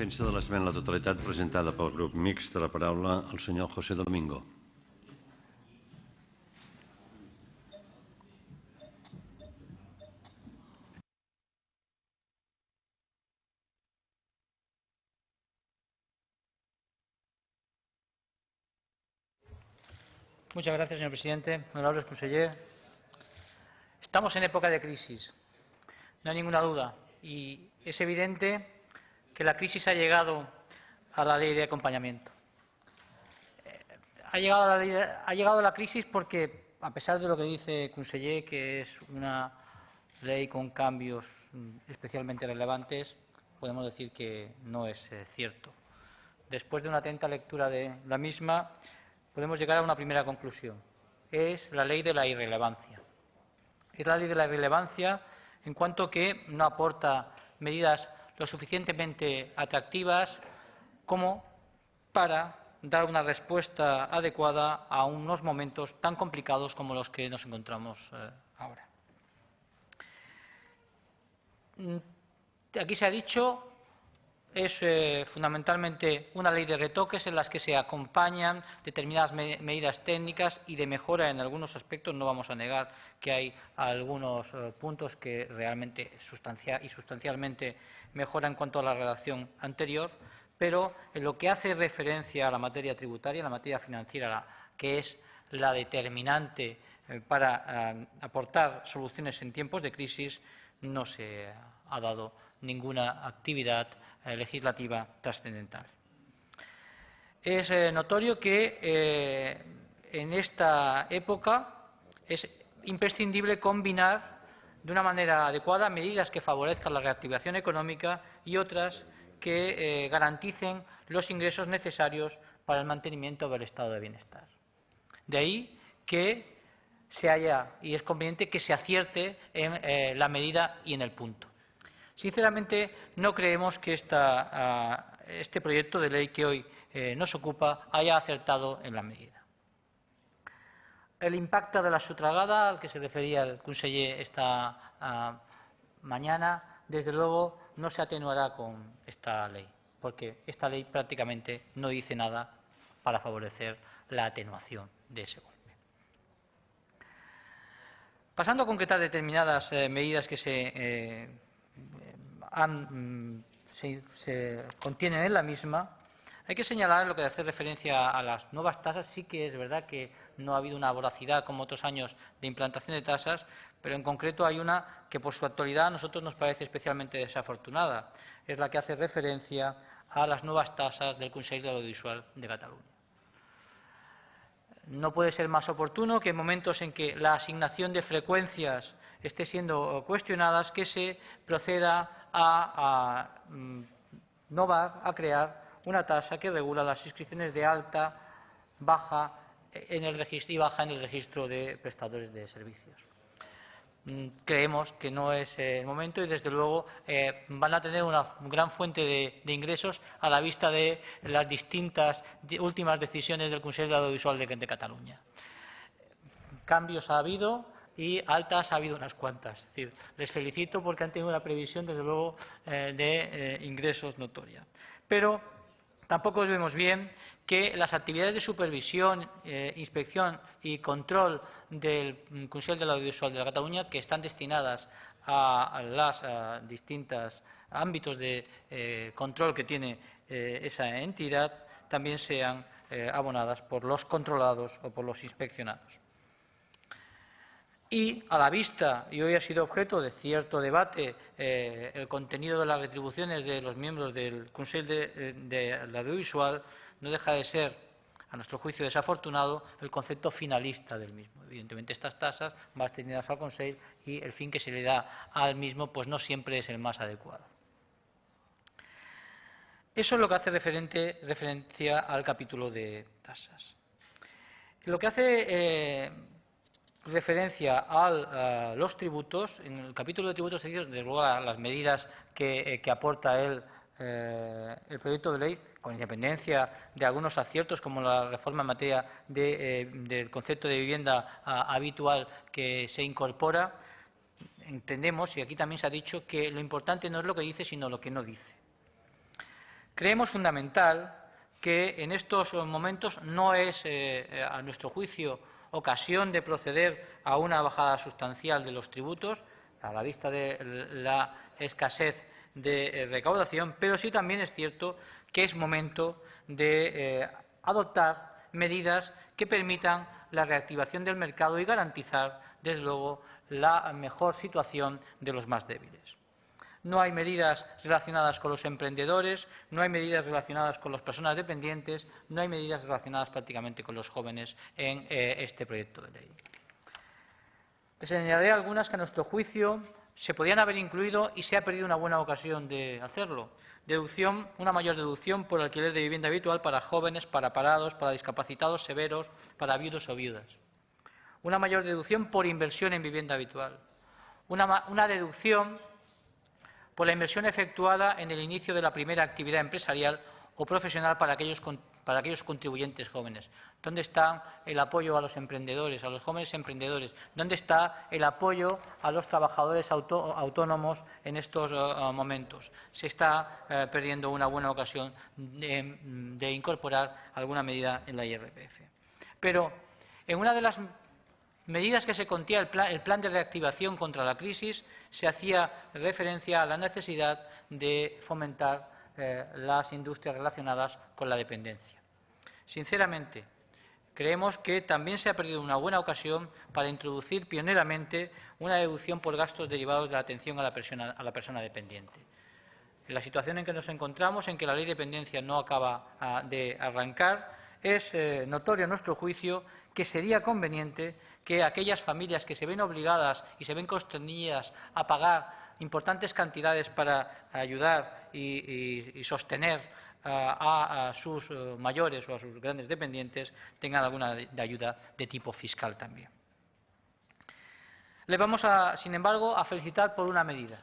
defensa de l'esmena a la totalitat presentada pel grup mixt, de la paraula al senyor José Domingo. Muchas gracias, señor presidente. Honorables conseller. Estamos en época de crisis, no hay ninguna duda. Y es evidente que la crisis ha llegado a la ley de acompañamiento. Ha llegado la crisis porque, a pesar de lo que dice el conseller, que es una ley con cambios especialmente relevantes, podemos decir que no es cierto. Después de una atenta lectura de la misma, podemos llegar a una primera conclusión. Es la ley de la irrelevancia. Es la ley de la irrelevancia en cuanto que no aporta medidas lo suficientemente atractivas como para dar una respuesta adecuada a unos momentos tan complicados como los que nos encontramos ahora. Aquí se ha dicho, es fundamentalmente una ley de retoques en las que se acompañan determinadas medidas técnicas y de mejora en algunos aspectos. No vamos a negar que hay algunos puntos que realmente sustancialmente mejoran en cuanto a la redacción anterior, pero en lo que hace referencia a la materia tributaria, la materia financiera, que es la determinante para aportar soluciones en tiempos de crisis, no se ha dado ninguna actividad legislativa trascendental. Es notorio que en esta época es imprescindible combinar de una manera adecuada medidas que favorezcan la reactivación económica y otras que garanticen los ingresos necesarios para el mantenimiento del estado de bienestar. De ahí que se haya, y es conveniente que se acierte en la medida y en el punto. Sinceramente, no creemos que este proyecto de ley que hoy nos ocupa haya acertado en la medida. El impacto de la sotragada, al que se refería el conseller esta mañana, desde luego no se atenuará con esta ley, porque esta ley prácticamente no dice nada para favorecer la atenuación de ese golpe. Pasando a concretar determinadas medidas que se contienen en la misma, hay que señalar lo que hace referencia a las nuevas tasas. Sí que es verdad que no ha habido una voracidad como otros años de implantación de tasas, pero en concreto hay una que por su actualidad a nosotros nos parece especialmente desafortunada. Es la que hace referencia a las nuevas tasas del Consell de l'Audiovisual de Cataluña. No puede ser más oportuno que en momentos en que la asignación de frecuencias esté siendo cuestionadas, que se proceda a crear una tasa que regula las inscripciones de alta, baja en el registro y baja en el registro de prestadores de servicios. Creemos que no es el momento y, desde luego, van a tener una gran fuente de ingresos a la vista de las distintas últimas decisiones del Consell de l'Audiovisual de Cataluña. Cambios ha habido y altas ha habido unas cuantas. Es decir, les felicito porque han tenido una previsión, desde luego, de ingresos notoria. Pero tampoco vemos bien que las actividades de supervisión, inspección y control del Consell de l'Audiovisual de Cataluña, que están destinadas a los distintos ámbitos de control que tiene esa entidad, también sean abonadas por los controlados o por los inspeccionados. Y a la vista, y hoy ha sido objeto de cierto debate, el contenido de las retribuciones de los miembros del Consell de l'Audiovisual, no deja de ser, a nuestro juicio, desafortunado el concepto finalista del mismo. Evidentemente, estas tasas van destinadas al Consell y el fin que se le da al mismo pues no siempre es el más adecuado. Eso es lo que hace referencia al capítulo de tasas. Lo que hace referencia a los tributos, en el capítulo de tributos, desde luego las medidas que aporta el proyecto de ley, con independencia de algunos aciertos como la reforma en materia del concepto de vivienda habitual que se incorpora, entendemos, y aquí también se ha dicho, que lo importante no es lo que dice, sino lo que no dice. Creemos fundamental que en estos momentos no es, a nuestro juicio, ocasión de proceder a una bajada sustancial de los tributos, a la vista de la escasez de recaudación, pero sí también es cierto que es momento de adoptar medidas que permitan la reactivación del mercado y garantizar, desde luego, la mejor situación de los más débiles. No hay medidas relacionadas con los emprendedores, no hay medidas relacionadas con las personas dependientes, no hay medidas relacionadas prácticamente con los jóvenes en este proyecto de ley. Les señalaré algunas que a nuestro juicio se podían haber incluido y se ha perdido una buena ocasión de hacerlo. Deducción, una mayor deducción por alquiler de vivienda habitual para jóvenes, para parados, para discapacitados severos, para viudos o viudas. Una mayor deducción por inversión en vivienda habitual. Una deducción por la inversión efectuada en el inicio de la primera actividad empresarial o profesional para aquellos contribuyentes jóvenes. ¿Dónde está el apoyo a los emprendedores, a los jóvenes emprendedores? ¿Dónde está el apoyo a los trabajadores autónomos en estos momentos? Se está perdiendo una buena ocasión de incorporar alguna medida en la IRPF. Pero en una de las medidas que se contenía el plan de reactivación contra la crisis, se hacía referencia a la necesidad de fomentar las industrias relacionadas con la dependencia. Sinceramente, creemos que también se ha perdido una buena ocasión para introducir pioneramente una deducción por gastos derivados de la atención a la persona dependiente. En la situación en que nos encontramos, en que la ley de dependencia no acaba de arrancar, es notorio a nuestro juicio que sería conveniente que aquellas familias que se ven obligadas y se ven constreñidas a pagar importantes cantidades para ayudar y sostener a sus mayores o a sus grandes dependientes tengan alguna ayuda de tipo fiscal también. Les vamos, sin embargo, a felicitar por una medida,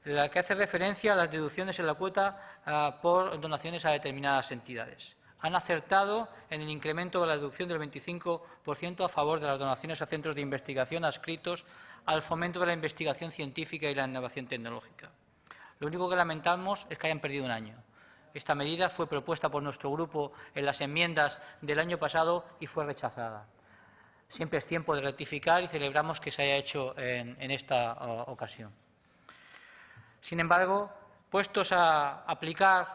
la que hace referencia a las deducciones en la cuota por donaciones a determinadas entidades. Han acertado en el incremento de la deducción del 25% a favor de las donaciones a centros de investigación adscritos al fomento de la investigación científica y la innovación tecnológica. Lo único que lamentamos es que hayan perdido un año. Esta medida fue propuesta por nuestro grupo en las enmiendas del año pasado y fue rechazada. Siempre es tiempo de rectificar y celebramos que se haya hecho en esta ocasión. Sin embargo, puestos a aplicar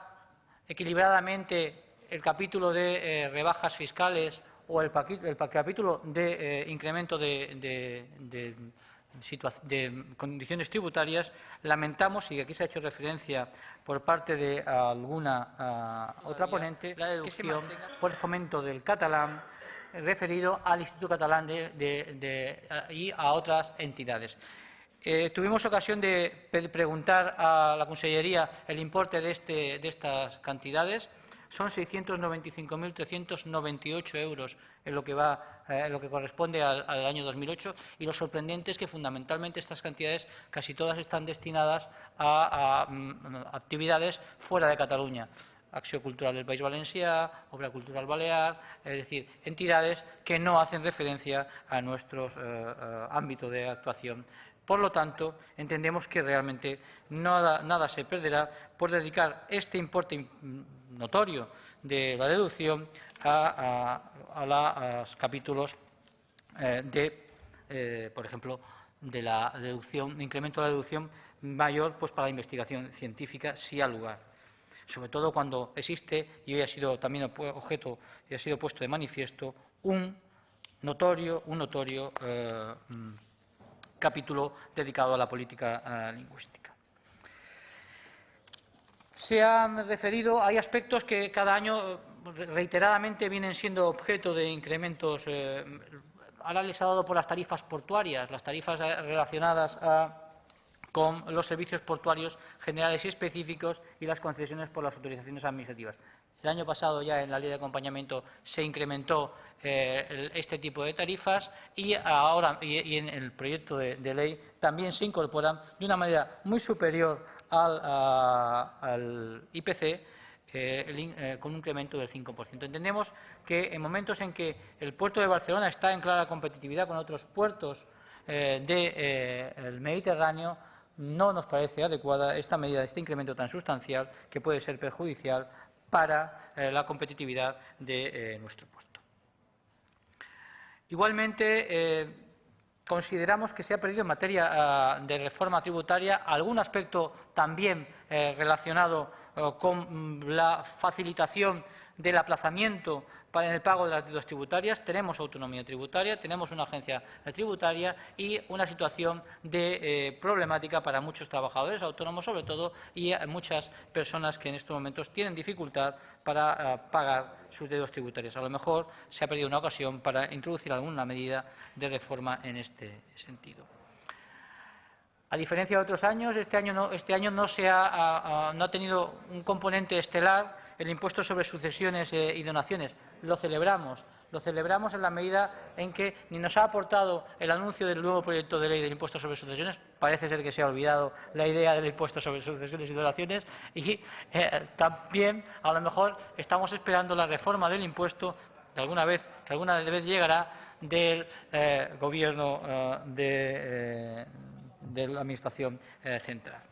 equilibradamente el capítulo de rebajas fiscales o el capítulo de incremento de condiciones tributarias, lamentamos, y aquí se ha hecho referencia por parte de alguna otra ponente, la deducción por el fomento del catalán referido al Instituto Catalán y a otras entidades. Tuvimos ocasión de preguntar a la Consellería el importe de estas cantidades. Son 695.398 euros en lo que corresponde al año 2008, y lo sorprendente es que fundamentalmente estas cantidades casi todas están destinadas a actividades fuera de Cataluña. Acció Cultural del País Valencià, Obra Cultural Balear, es decir, entidades que no hacen referencia a nuestro ámbito de actuación. Por lo tanto, entendemos que realmente nada se perderá por dedicar este importe notorio de la deducción a los capítulos por ejemplo, de la deducción, incremento de la deducción mayor para la investigación científica, si ha lugar. Sobre todo cuando existe, y hoy ha sido también objeto y ha sido puesto de manifiesto, un notorio capítulo dedicado a la política lingüística. Se han referido, hay aspectos que cada año reiteradamente vienen siendo objeto de incrementos. Ahora les ha dado por las tarifas portuarias, las tarifas relacionadas con los servicios portuarios generales y específicos y las concesiones por las autorizaciones administrativas. El año pasado ya en la ley de acompañamiento se incrementó este tipo de tarifas y ahora y en el proyecto de ley también se incorporan de una manera muy superior al IPC con un incremento del 5%. Entendemos que en momentos en que el puerto de Barcelona está en clara competitividad con otros puertos del Mediterráneo, no nos parece adecuada esta medida, este incremento tan sustancial que puede ser perjudicial para la competitividad de nuestro puerto. Igualmente, consideramos que se ha perdido en materia de reforma tributaria algún aspecto también relacionado con la facilitación del aplazamiento para el pago de las deudas tributarias. Tenemos autonomía tributaria, tenemos una agencia tributaria y una situación de problemática para muchos trabajadores autónomos, sobre todo, y muchas personas que en estos momentos tienen dificultad para pagar sus deudas tributarias. A lo mejor se ha perdido una ocasión para introducir alguna medida de reforma en este sentido. A diferencia de otros años, este año no ha tenido un componente estelar el impuesto sobre sucesiones y donaciones. Lo celebramos en la medida en que ni nos ha aportado el anuncio del nuevo proyecto de ley del impuesto sobre sucesiones, parece ser que se ha olvidado la idea del impuesto sobre sucesiones y donaciones, y también a lo mejor estamos esperando la reforma del impuesto que alguna vez llegará del gobierno de la Administración central,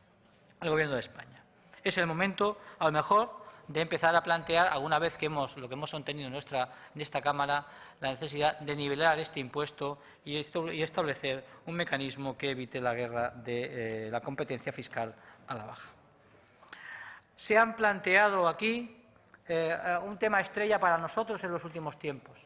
el Gobierno de España. Es el momento, a lo mejor, de empezar a plantear, alguna vez que lo que hemos sostenido en esta Cámara, la necesidad de nivelar este impuesto y establecer un mecanismo que evite la guerra de la competencia fiscal a la baja. Se han planteado aquí un tema estrella para nosotros en los últimos tiempos.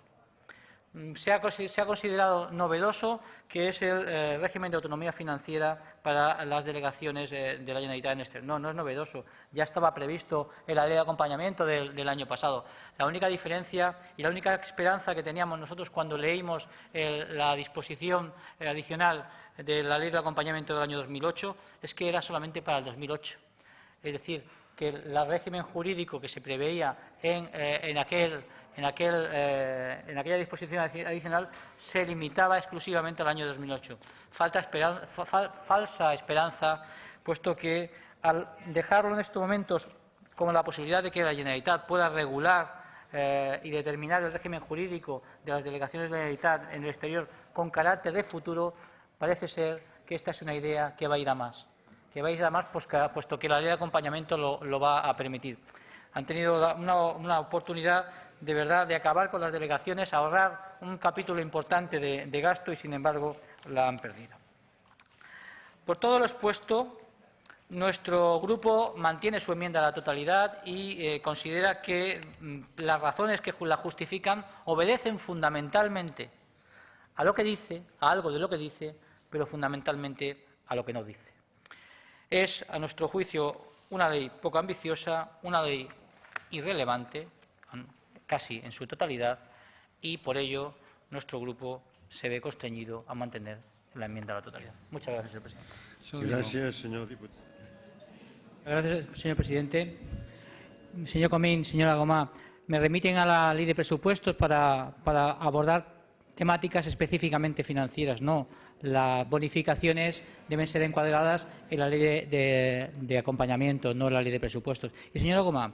Se ha considerado novedoso, que es el régimen de autonomía financiera para las delegaciones de la Generalitat en exterior. No es novedoso, ya estaba previsto en la ley de acompañamiento del año pasado. La única diferencia y la única esperanza que teníamos nosotros cuando leímos la disposición adicional de la ley de acompañamiento del año 2008 es que era solamente para el 2008. Es decir, que el régimen jurídico que se preveía en aquella disposición adicional se limitaba exclusivamente al año 2008. Falsa esperanza, puesto que al dejarlo en estos momentos como la posibilidad de que la Generalitat pueda regular y determinar el régimen jurídico de las delegaciones de la Generalitat en el exterior con carácter de futuro, parece ser que esta es una idea que va a ir a más. Puesto que la ley de acompañamiento lo va a permitir. Han tenido una oportunidad de verdad de acabar con las delegaciones, ahorrar un capítulo importante de gasto y, sin embargo, la han perdido. Por todo lo expuesto, nuestro grupo mantiene su enmienda a la totalidad y considera que las razones que la justifican obedecen fundamentalmente a lo que dice, a algo de lo que dice, pero fundamentalmente a lo que no dice. Es, a nuestro juicio, una ley poco ambiciosa, una ley irrelevante, casi en su totalidad, y por ello nuestro grupo se ve constreñido a mantener la enmienda a la totalidad. Muchas gracias, señor presidente. Gracias, señor diputado. Gracias, señor presidente. Señor Comín, señora Gomá, me remiten a la ley de presupuestos para abordar temáticas específicamente financieras. No, las bonificaciones deben ser encuadradas en la ley de acompañamiento, no en la ley de presupuestos. Y señora Gomá,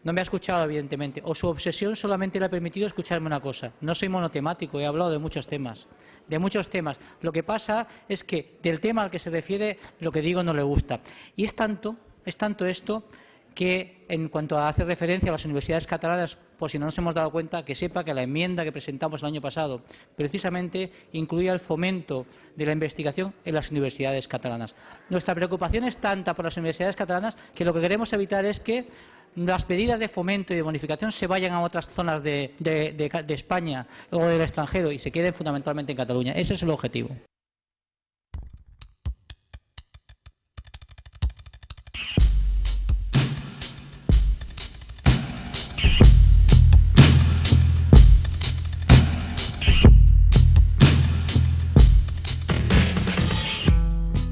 no me ha escuchado, evidentemente, o su obsesión solamente le ha permitido escucharme una cosa. No soy monotemático, he hablado de muchos temas. Lo que pasa es que del tema al que se refiere lo que digo no le gusta. Y es tanto esto que, en cuanto a hacer referencia a las universidades catalanas, por si no nos hemos dado cuenta, que sepa que la enmienda que presentamos el año pasado precisamente incluía el fomento de la investigación en las universidades catalanas. Nuestra preocupación es tanta por las universidades catalanas que lo que queremos evitar es que las medidas de fomento y de bonificación se vayan a otras zonas de España o del extranjero y se queden fundamentalmente en Cataluña. Ese es el objetivo.